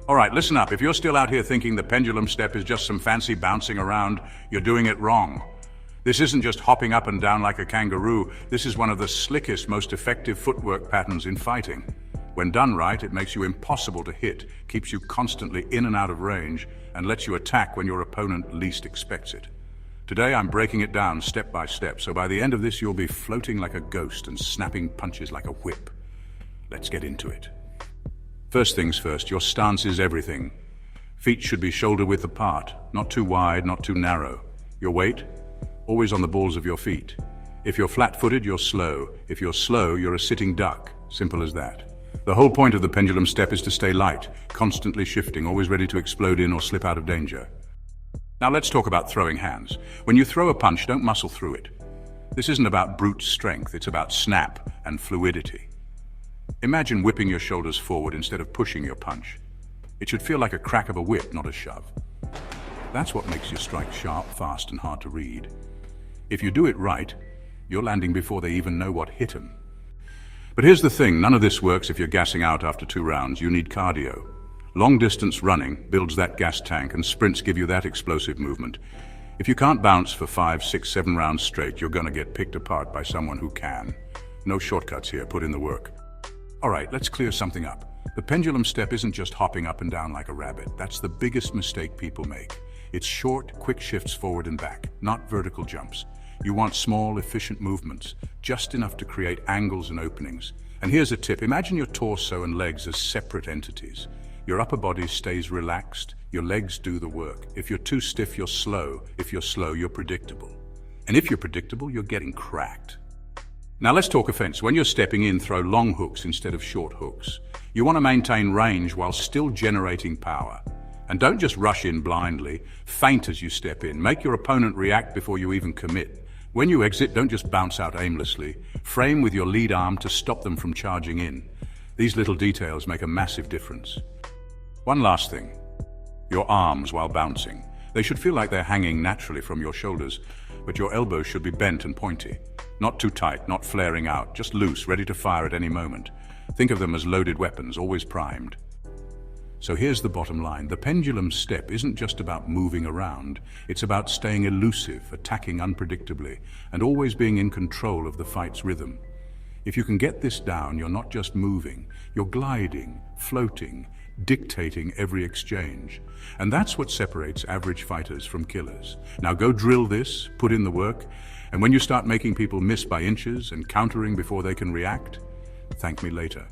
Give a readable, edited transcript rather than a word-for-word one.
All right, listen up. If you're still out here thinking the pendulum step is just some fancy bouncing around, you're doing it wrong. This isn't just hopping up and down like a kangaroo. This is one of the slickest, most effective footwork patterns in fighting. When done right, it makes you impossible to hit, keeps you constantly in and out of range, and lets you attack when your opponent least expects it. Today, I'm breaking it down step by step, so by the end of this, you'll be floating like a ghost and snapping punches like a whip. Let's get into it. First things first, your stance is everything. Feet should be shoulder width apart, not too wide, not too narrow. Your weight? Always on the balls of your feet. If you're flat-footed, you're slow. If you're slow, you're a sitting duck. Simple as that. The whole point of the pendulum step is to stay light, constantly shifting, always ready to explode in or slip out of danger. Now let's talk about throwing hands. When you throw a punch, don't muscle through it. This isn't about brute strength, it's about snap and fluidity. Imagine whipping your shoulders forward instead of pushing your punch. It should feel like a crack of a whip, not a shove. That's what makes your strike sharp, fast, and hard to read. If you do it right, you're landing before they even know what hit them. But here's the thing, none of this works if you're gassing out after 2 rounds. You need cardio. Long-distance running builds that gas tank, and sprints give you that explosive movement. If you can't bounce for 5, 6, 7 rounds straight, you're gonna get picked apart by someone who can. No shortcuts here, put in the work. All right, let's clear something up. The pendulum step isn't just hopping up and down like a rabbit. That's the biggest mistake people make. It's short, quick shifts forward and back, not vertical jumps. You want small, efficient movements, just enough to create angles and openings. And here's a tip. Imagine your torso and legs as separate entities. Your upper body stays relaxed, your legs do the work. If you're too stiff, you're slow. If you're slow, you're predictable. And if you're predictable, you're getting cracked. Now let's talk offense. When you're stepping in, throw long hooks instead of short hooks. You want to maintain range while still generating power. And don't just rush in blindly. Feint as you step in. Make your opponent react before you even commit. When you exit, don't just bounce out aimlessly. Frame with your lead arm to stop them from charging in. These little details make a massive difference. One last thing. Your arms while bouncing. They should feel like they're hanging naturally from your shoulders, but your elbows should be bent and pointy. Not too tight, not flaring out, just loose, ready to fire at any moment. Think of them as loaded weapons, always primed. So here's the bottom line. The pendulum step isn't just about moving around. It's about staying elusive, attacking unpredictably, and always being in control of the fight's rhythm. If you can get this down, you're not just moving, you're gliding, floating, dictating every exchange. And that's what separates average fighters from killers. Now go drill this, put in the work, and when you start making people miss by inches and countering before they can react, thank me later.